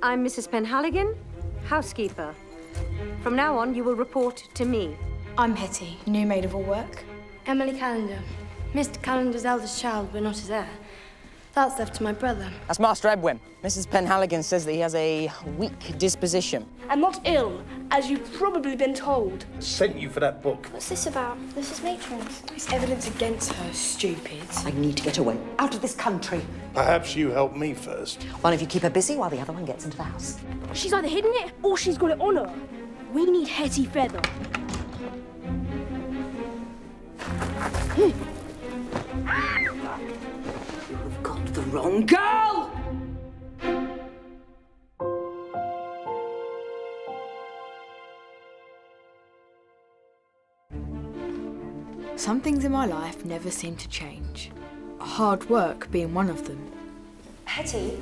I'm Mrs. Penhaligon, housekeeper. From now on, you will report to me. I'm Hetty, new maid of all work. Emily Calendar. Mr. Calendar's eldest child, but not his heir. That's left to my brother. That's Master Edwin. Mrs. Penhaligon says that he has a weak disposition. I'm not ill, as you've probably been told. Sent you for that book. What's this about? This is Matron's. There's evidence against her, stupid. I need to get away, out of this country. Perhaps you help me first. One of you keep her busy while the other one gets into the house. She's either hidden it or she's got it on her. We need Hetty Feather. You've got the wrong girl! Some things in my life never seem to change. Hard work being one of them. Hetty,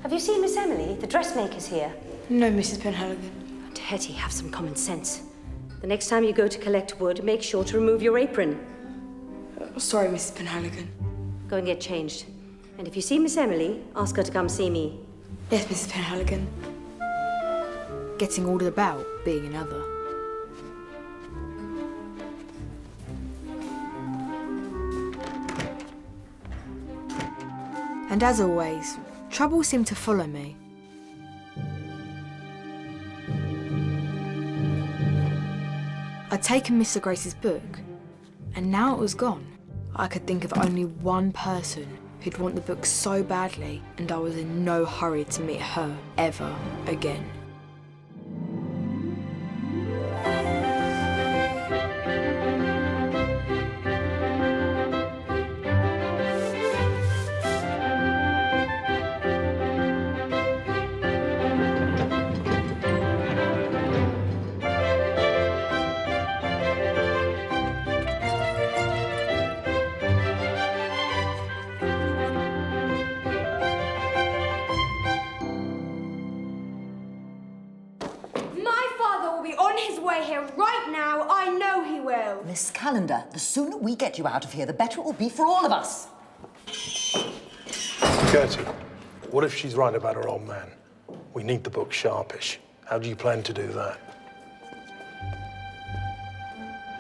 have you seen Miss Emily? The dressmaker's here. No, Mrs. Penhaligon. And Hetty, have some common sense. The next time you go to collect wood, make sure to remove your apron. Sorry, Mrs. Penhaligon. Go and get changed. And if you see Miss Emily, ask her to come see me. Yes, Mrs. Penhaligon. Getting ordered about being another. And as always, trouble seemed to follow me. I'd taken Mr. Grace's book, and now it was gone. I could think of only one person who'd want the book so badly, and I was in no hurry to meet her ever again. Miss Calendar, the sooner we get you out of here, the better it will be for all of us. Gertie, what if she's right about her old man? We need the book sharpish. How do you plan to do that?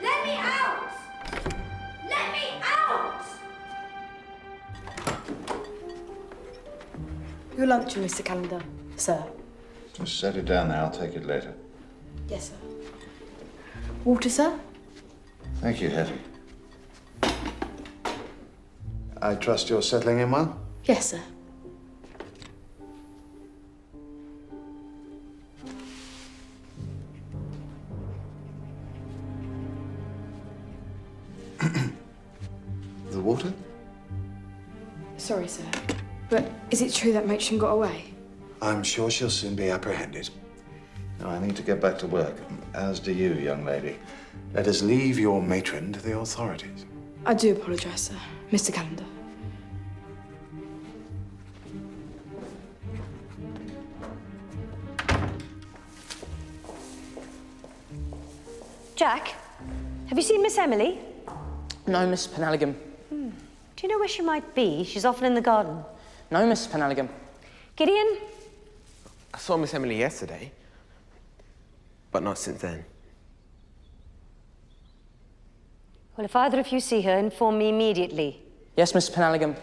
Let me out! Let me out! Your luncheon, Mr. Calendar, sir. Just set it down there. I'll take it later. Yes, sir. Water, sir? Thank you, Hetty. I trust you're settling in well? Yes, sir. The water? Sorry, sir. But is it true that Matron got away? I'm sure she'll soon be apprehended. Now, I need to get back to work, as do you, young lady. Let us leave your matron to the authorities. I do apologise, sir. Mr. Calendar. Jack, have you seen Miss Emily? No, Miss Penhaligon. Do you know where she might be? She's often in the garden. No, Miss Penhaligon. Gideon? I saw Miss Emily yesterday, but not since then. Well, if either of you see her, inform me immediately. Yes, Miss Penhaligon.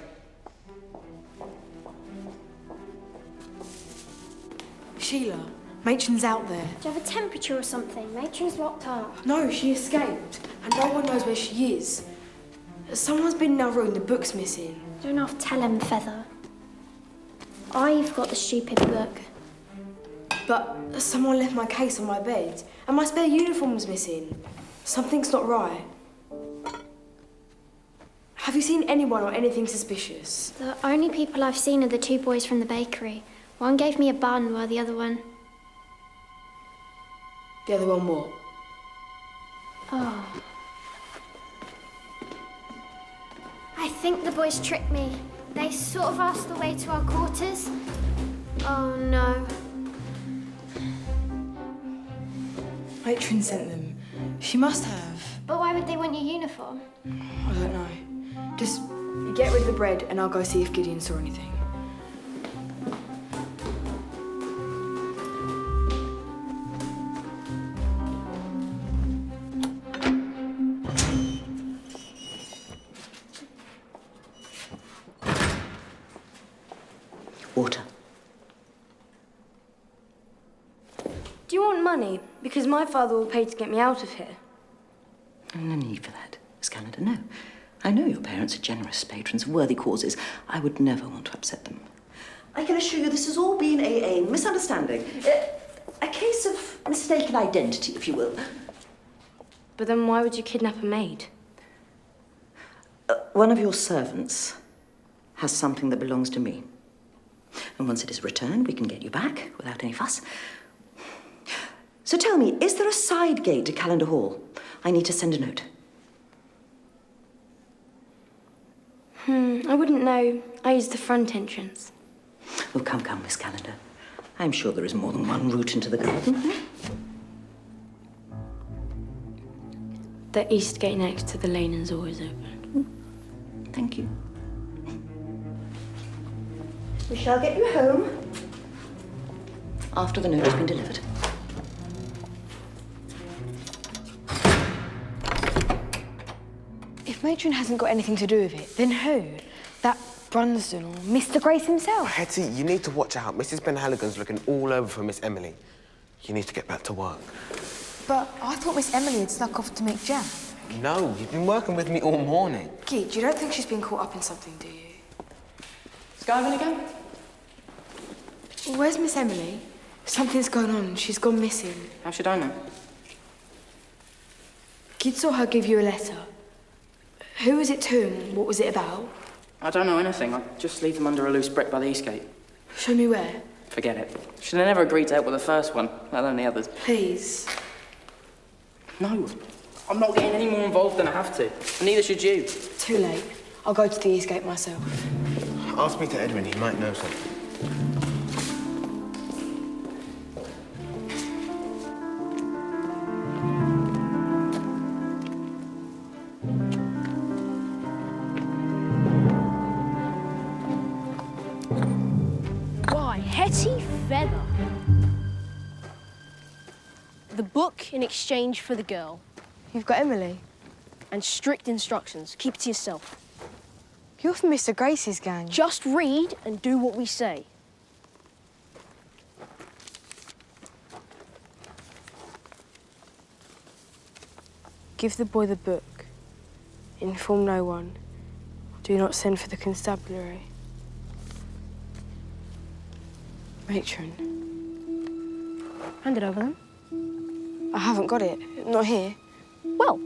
Sheila, Matron's out there. Do you have a temperature or something? Matron's locked up. No, she escaped, and no one knows where she is. Someone's been in our room, the book's missing. Don't have to tell him, Feather. I've got the stupid book. But someone left my case on my bed, and my spare uniform's missing. Something's not right. Have you seen anyone or anything suspicious? The only people I've seen are the two boys from the bakery. One gave me a bun while the other one... The other one what? Oh. I think the boys tricked me. They sort of asked the way to our quarters. Oh, no. Matron sent them. She must have. But why would they want your uniform? I don't know. Just get rid of the bread and I'll go see if Gideon saw anything. money? Because my father will pay to get me out of here. No need for that, Miss Calendar, no. I know your parents are generous patrons of worthy causes. I would never want to upset them. I can assure you this has all been a misunderstanding. A case of mistaken identity, if you will. But then why would you kidnap a maid? One of your servants has something that belongs to me. And once it is returned, we can get you back without any fuss. So tell me, is there a side gate to Calendar Hall? I need to send a note. I wouldn't know. I use the front entrance. Oh, come, Miss Calendar. I'm sure there is more than one route into the garden. The east gate next to the lane is always open. Thank you. We shall get you home after the note has been delivered. If Matron hasn't got anything to do with it, then who? That Brunsden or Mr. Grace himself? Hetty, you need to watch out. Mrs. Penhaligon's looking all over for Miss Emily. You need to get back to work. But I thought Miss Emily had snuck off to make jam. No, you've been working with me all morning. Keith, you don't think she's been caught up in something, do you? Skiving again? Where's Miss Emily? Something's going on. She's gone missing. How should I know? Kid saw her give you a letter. Who was it to and what was it about? I don't know anything. I just leave them under a loose brick by the Eastgate. Show me where. Forget it. Should have never agreed to help with the first one, let alone the others. Please. No, I'm not getting any more involved than I have to. And neither should you. Too late. I'll go to the Eastgate myself. Ask me to Edwin, he might know something. Why, Hetty Feather. The book in exchange for the girl. You've got Emily? And strict instructions. Keep it to yourself. You're from Mr. Grace's gang. Just read and do what we say. Give the boy the book. Inform no one. Do not send for the constabulary. Matron. Hand it over then. I haven't got it. Not here. Well,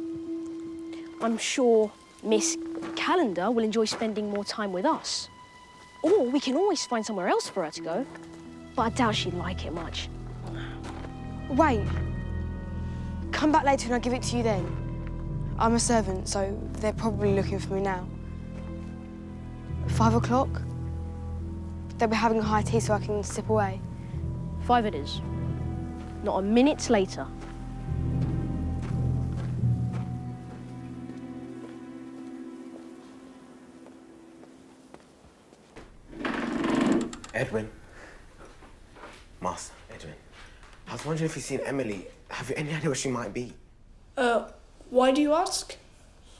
I'm sure Miss Calendar will enjoy spending more time with us. Or we can always find somewhere else for her to go. But I doubt she'd like it much. Wait. Come back later and I'll give it to you then. I'm a servant, so they're probably looking for me now. 5 o'clock? They'll be having a high tea so I can slip away. 5 it is. Not a minute later. Edwin. Master, Edwin. I was wondering if you've seen Emily. Have you any idea where she might be? Why do you ask?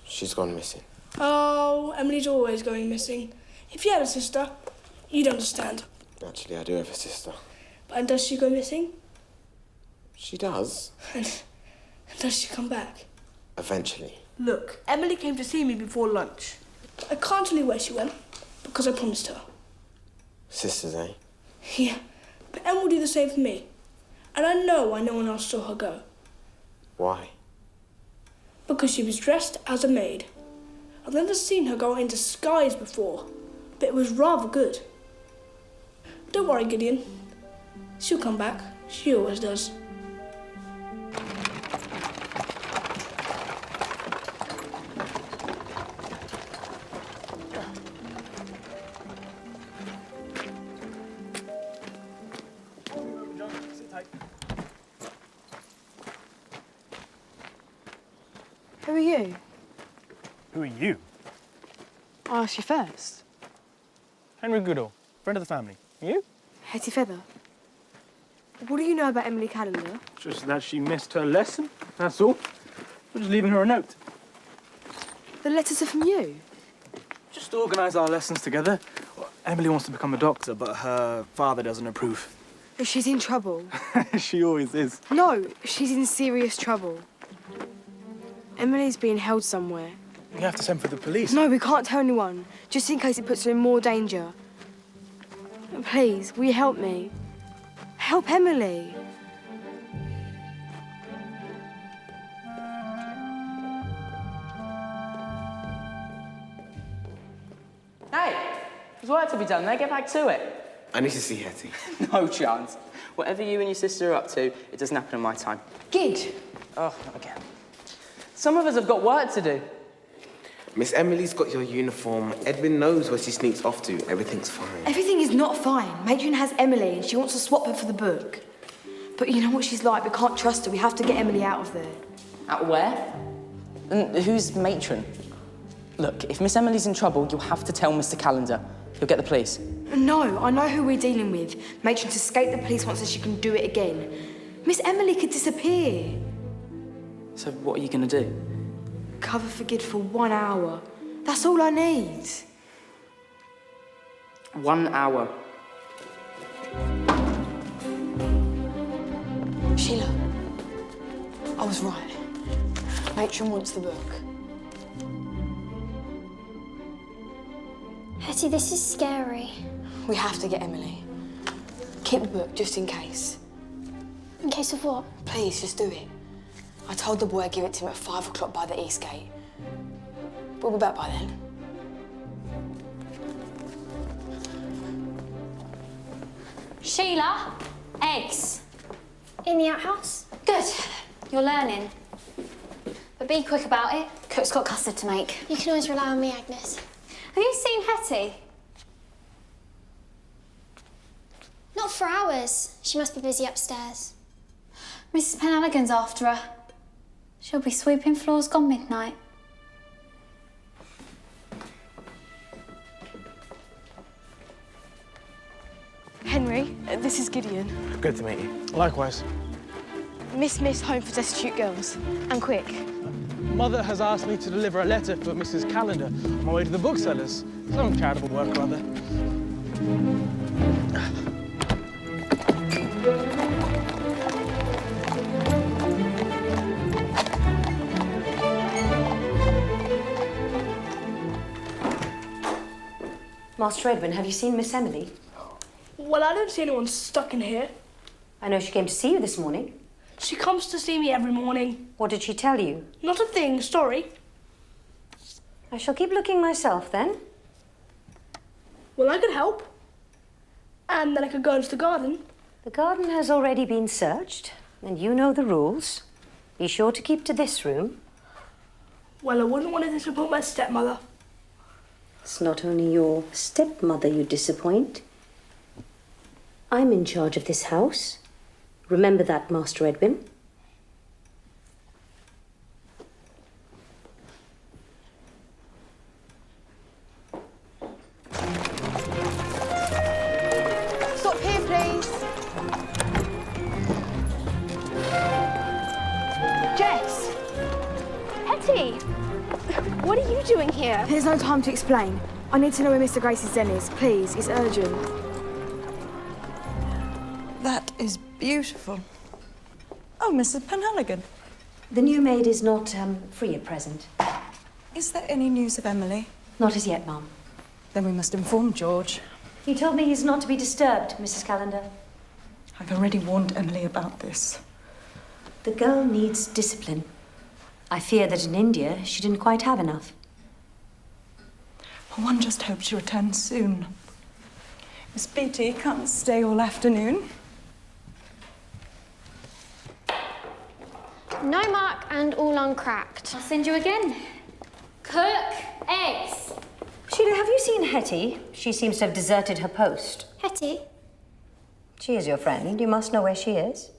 She's gone missing. Oh, Emily's always going missing. If you had a sister, you'd understand. Actually, I do have a sister. But does she go missing? She does. And does she come back? Eventually. Look, Emily came to see me before lunch. I can't tell you where she went, because I promised her. Sisters, eh? Yeah, but Em will do the same for me. And I know no one else saw her go. Why? Because she was dressed as a maid. I've never seen her go in disguise before, but it was rather good. Don't worry, Gideon. She'll come back. She always does. Who are you? Who are you? I'll ask you first. Henry Goodall, friend of the family. You? Hetty Feather. What do you know about Emily Calendar? Just that she missed her lesson, that's all. We're just leaving her a note. The letters are from you? Just to organise our lessons together. Well, Emily wants to become a doctor, but her father doesn't approve. She's in trouble. She always is. No, she's in serious trouble. Emily's being held somewhere. You have to send for the police. No, we can't tell anyone, just in case it puts her in more danger. Please, will you help me? Help Emily. Hey, there's work to be done there. Get back to it. I need to see Hetty. No chance. Whatever you and your sister are up to, it doesn't happen in my time. Gid. Oh, not again. Some of us have got work to do. Miss Emily's got your uniform. Edwin knows where she sneaks off to. Everything's fine. Everything is not fine. Matron has Emily and she wants to swap her for the book. But you know what she's like, we can't trust her. We have to get Emily out of there. Out where? And who's matron? Look, if Miss Emily's in trouble, you'll have to tell Mr. Callender. He'll get the police. No, I know who we're dealing with. Matron's escaped the police once and she can do it again. Miss Emily could disappear. So what are you going to do? Cover for Gid for 1 hour. That's all I need. 1 hour. Sheila, I was right. Matron wants the book. Hetty, this is scary. We have to get Emily. Keep the book, just in case. In case of what? Please, just do it. I told the boy I'd give it to him at 5 o'clock by the east gate. We'll be back by then. Sheila, eggs. In the outhouse? Good. You're learning. But be quick about it. Cook's got custard to make. You can always rely on me, Agnes. Have you seen Hetty? Not for hours. She must be busy upstairs. Mrs. Penhaligon's after her. She'll be sweeping floors gone midnight. Henry, this is Gideon. Good to meet you. Likewise. Miss Home for Destitute Girls. And quick. Mother has asked me to deliver a letter for Mrs. Callender on my way to the booksellers. Some charitable work or other. Master Edwin, have you seen Miss Emily? Well, I don't see anyone stuck in here. I know she came to see you this morning. She comes to see me every morning. What did she tell you? Not a thing, sorry. I shall keep looking myself, then. Well, I could help. And then I could go into the garden. The garden has already been searched, and you know the rules. Be sure to keep to this room. Well, I wouldn't want to disappoint my stepmother. It's not only your stepmother you disappoint. I'm in charge of this house. Remember that, Master Edwin. Stop here, please. Jess! Hetty! What are you doing here? There's no time to explain. I need to know where Mr. Grace's den is. Please, it's urgent. That is beautiful. Oh, Mrs. Penhaligon. The new maid is not free at present. Is there any news of Emily? Not as yet, Ma'am. Then we must inform George. He told me he's not to be disturbed, Mrs. Callender. I've already warned Emily about this. The girl needs discipline. I fear that in India she didn't quite have enough. Well, one just hopes she returns soon. Miss Beatty can't stay all afternoon. No mark and all uncracked. I'll send you again. Cook, eggs. Sheila, have you seen Hetty? She seems to have deserted her post. Hetty? She is your friend. You must know where she is.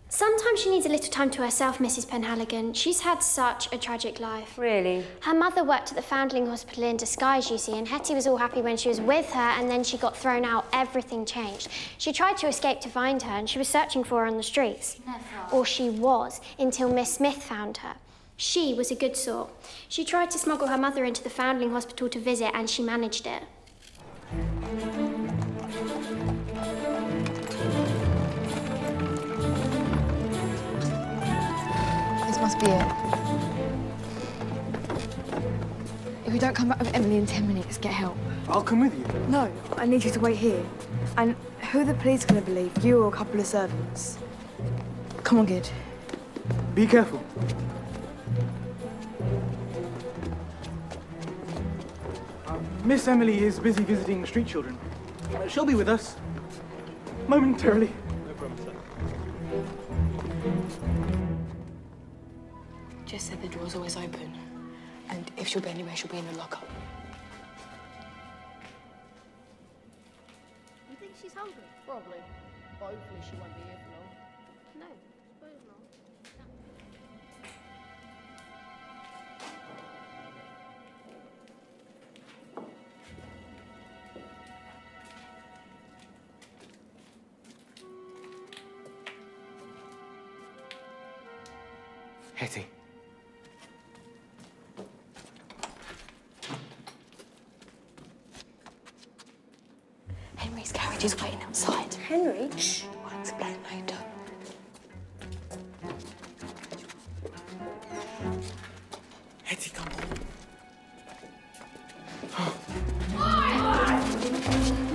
Sometimes she needs a little time to herself, Mrs. Penhaligon. She's had such a tragic life. Really? Her mother worked at the Foundling Hospital in disguise, you see, and Hetty was all happy when she was with her, and then she got thrown out. Everything changed. She tried to escape to find her, and she was searching for her on the streets. Never. Or she was, until Miss Smith found her. She was a good sort. She tried to smuggle her mother into the Foundling Hospital to visit, and she managed it. be it. If you don't come back with Emily in 10 minutes, get help. I'll come with you. No, I need you to wait here. And who are the police going to believe, you or a couple of servants? Come on, Gid. Be careful. Miss Emily is busy visiting street children. She'll be with us momentarily. No problem, sir. Jess said the door's always open. And if she'll be anywhere, she'll be in the lockup. You think she's hungry? Probably. But hopefully she won't be here for long. No, suppose not. Hetty. Henry's carriage is waiting outside. Henry? Shh, I'll explain later. Hetty, come on.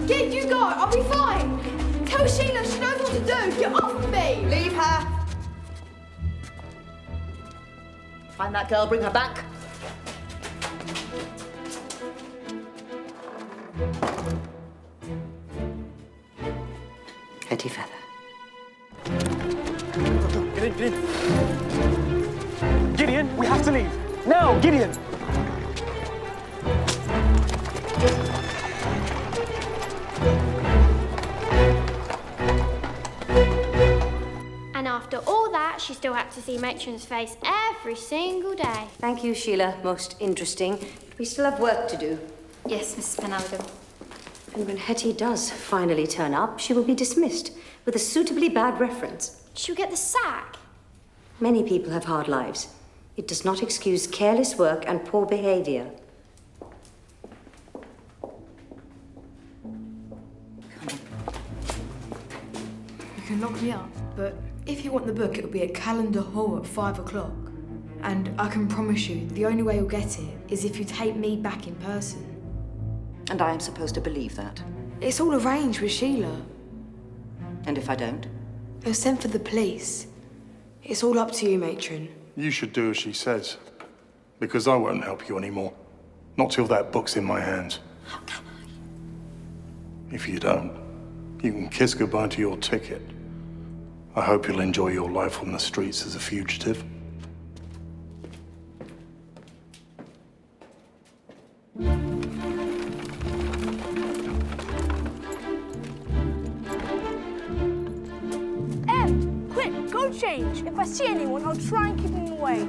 Kid, you go. I'll be fine. Tell Sheila she knows what to do. Get off of me. Leave her. Find that girl, bring her back. Hetty Feather. Get in, get in. Gideon, we have to leave. Now, Gideon. And after all that, she still had to see Matron's face every single day. Thank you, Sheila. Most interesting. But we still have work to do. Yes, Mrs. Penalligan. And when Hetty does finally turn up, she will be dismissed with a suitably bad reference. She'll get the sack. Many people have hard lives. It does not excuse careless work and poor behavior. You can lock me up, but if you want the book, it'll be at Calendar Hall at 5 o'clock. And I can promise you, the only way you'll get it is if you take me back in person. And I am supposed to believe that? It's all arranged with Sheila. And if I don't? They'll send for the police. It's all up to you, Matron. You should do as she says, because I won't help you anymore. Not till that book's in my hands. How can I? If you don't, you can kiss goodbye to your ticket. I hope you'll enjoy your life on the streets as a fugitive. Quick, go change. If I see anyone, I'll try and keep them away.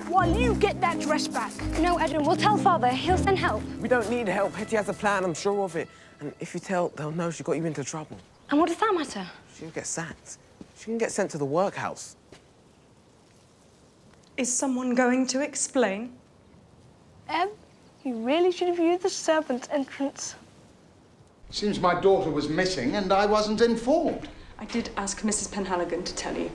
While you get that dress back. No, Edwin, we'll tell Father. He'll send help. We don't need help. Hetty has a plan, I'm sure of it. And if you tell, they'll know she got you into trouble. And what does that matter? She'll get sacked. She can get sent to the workhouse. Is someone going to explain? You really should have used the servants' entrance. Seems my daughter was missing and I wasn't informed. I did ask Mrs. Penhaligon to tell you.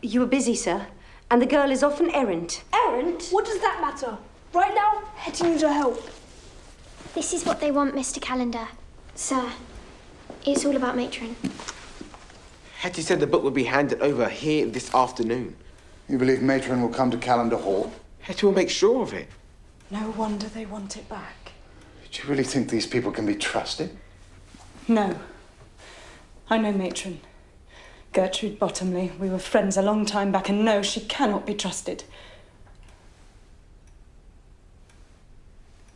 You were busy, sir, and the girl is often errant. Errant? What does that matter? Right now, Hetty needs our help. This is what they want, Mr. Calendar. Sir, it's all about Matron. Hetty said the book would be handed over here this afternoon. You believe Matron will come to Calendar Hall? Hetty will make sure of it. No wonder they want it back. Do you really think these people can be trusted? No. I know Matron. Gertrude Bottomley. We were friends a long time back, and no, she cannot be trusted.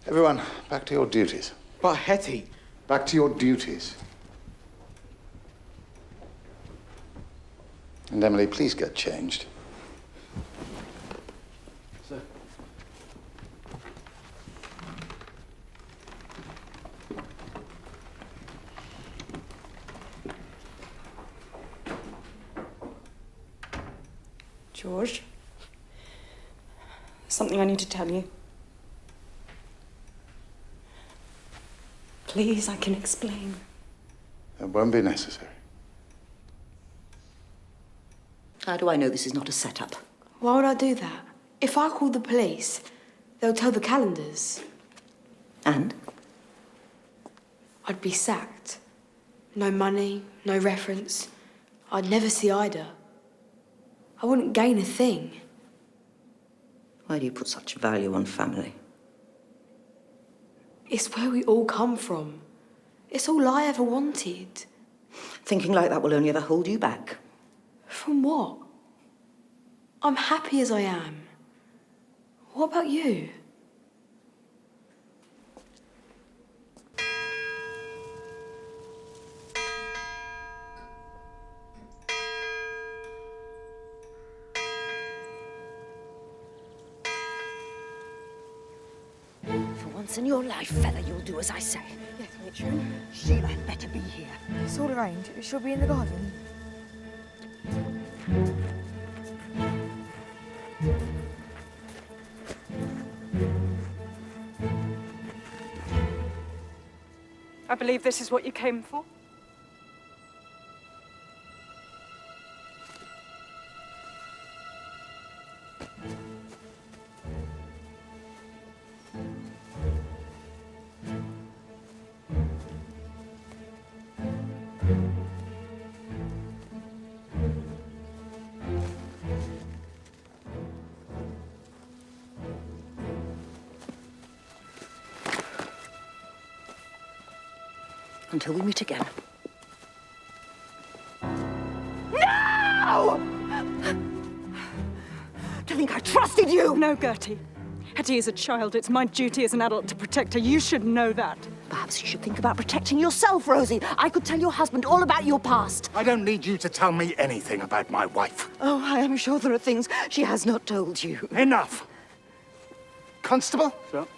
Everyone, back to your duties. But Hetty... Back to your duties. And Emily, please get changed. Sir. George, something I need to tell you. Please, I can explain. It won't be necessary. How do I know this is not a setup? Why would I do that? If I call the police, they'll tell the calendars. And? I'd be sacked. No money, no reference. I'd never see Ida. I wouldn't gain a thing. Why do you put such value on family? It's where we all come from. It's all I ever wanted. Thinking like that will only ever hold you back. From what? I'm happy as I am. What about you? For once in your life, Feather, you'll do as I say. Yes, matron. Sheila had better be here. It's all arranged. She'll be in the garden. I believe this is what you came for. Until we meet again. No! To think I trusted you! No, Gertie. Hetty is a child. It's my duty as an adult to protect her. You should know that. Perhaps you should think about protecting yourself, Rosie. I could tell your husband all about your past. I don't need you to tell me anything about my wife. Oh, I am sure there are things she has not told you. Enough! Constable? Sir?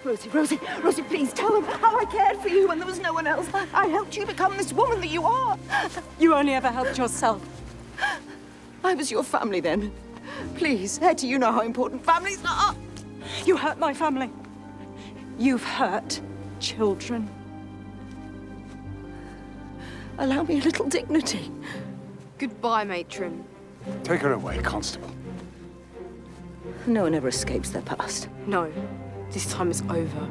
Rosie, please tell him how I cared for you when there was no one else. I helped you become this woman that you are. You only ever helped yourself. I was your family then. Please, Hetty, you know how important families are. You hurt my family. You've hurt children. Allow me a little dignity. Goodbye, matron. Take her away, Constable. No one ever escapes their past. No, this time it's over.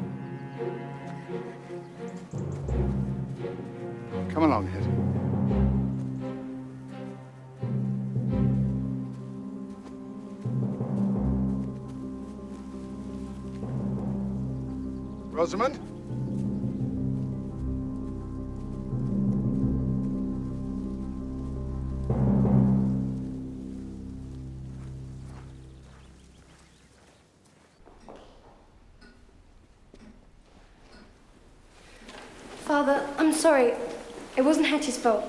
Come along, Hetty. Rosamond? Father, I'm sorry. It wasn't Hetty's fault.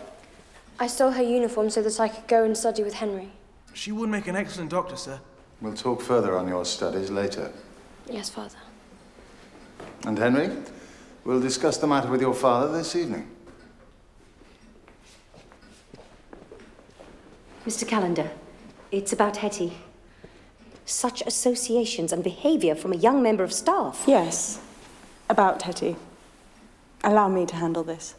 I stole her uniform so that I could go and study with Henry. She would make an excellent doctor, sir. We'll talk further on your studies later. Yes, Father. And Henry, we'll discuss the matter with your father this evening. Mr. Callender, it's about Hetty. Such associations and behaviour from a young member of staff. Yes, about Hetty. Allow me to handle this.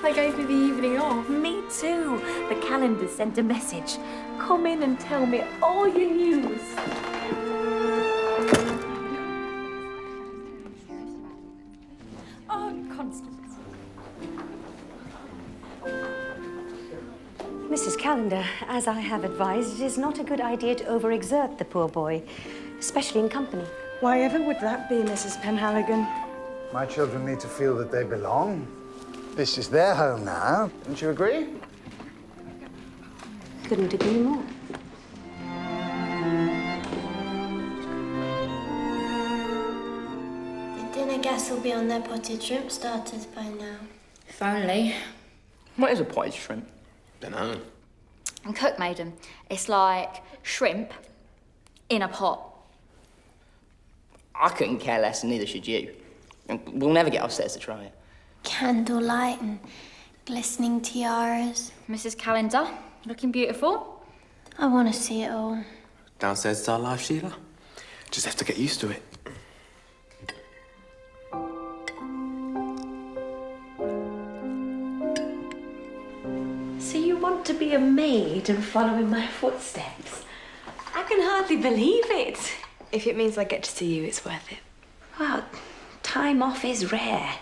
They gave me the evening off. Me too. The calendar sent a message. Come in and tell me all your news. Oh, Constance. Mrs. Callender, as I have advised, it is not a good idea to overexert the poor boy, especially in company. Why ever would that be, Mrs. Penhaligon? My children need to feel that they belong. This is their home now. Don't you agree? Couldn't agree more. The dinner guests will be on their potted shrimp starters by now. If only. What is a potted shrimp? Dunno. And cook made them. It's like shrimp In a pot. I couldn't care less, and neither should you. And we'll never get upstairs to try it. Candlelight and glistening tiaras. Mrs. Calendar, looking beautiful. I want to see it all. Downstairs is our life, Sheila. Just have to get used to it. So you want to be a maid and follow in my footsteps? I can hardly believe it. If it means I get to see you, it's worth it. Well, time off is rare.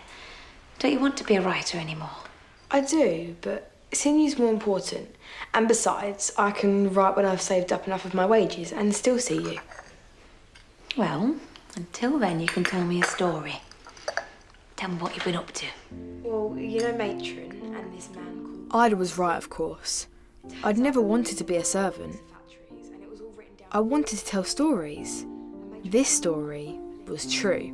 Don't you want to be a writer anymore? I do, but seeing you's more important. And besides, I can write when I've saved up enough of my wages and still see you. Well, until then, you can tell me a story. Tell me what you've been up to. Well, you know Matron and this man called... Ida was right, of course. I'd never wanted to be a servant. I wanted to tell stories. This story was true.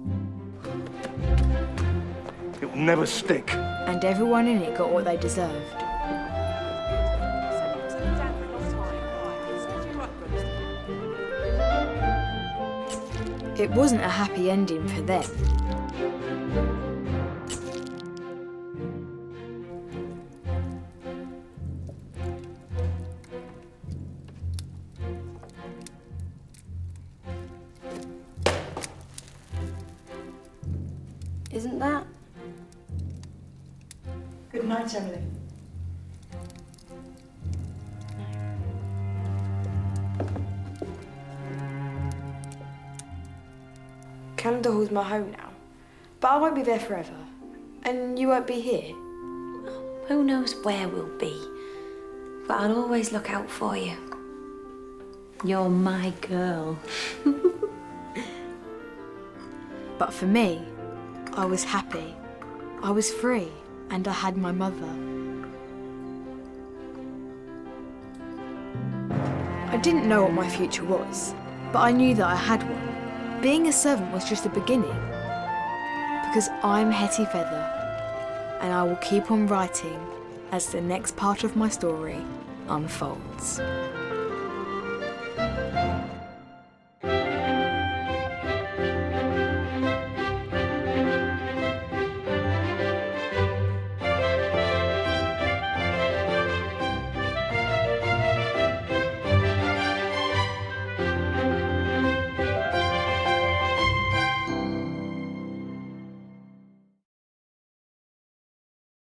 It will never stick. And everyone in it got what they deserved. It wasn't a happy ending for them. Isn't that? Good night, Emily. Calendar Hall's my home now, but I won't be there forever. And you won't be here. Who knows where we'll be, but I'll always look out for you. You're my girl. But for me, I was happy, I was free, and I had my mother. I didn't know what my future was, but I knew that I had one. Being a servant was just the beginning. Because I'm Hetty Feather, and I will keep on writing as the next part of my story unfolds.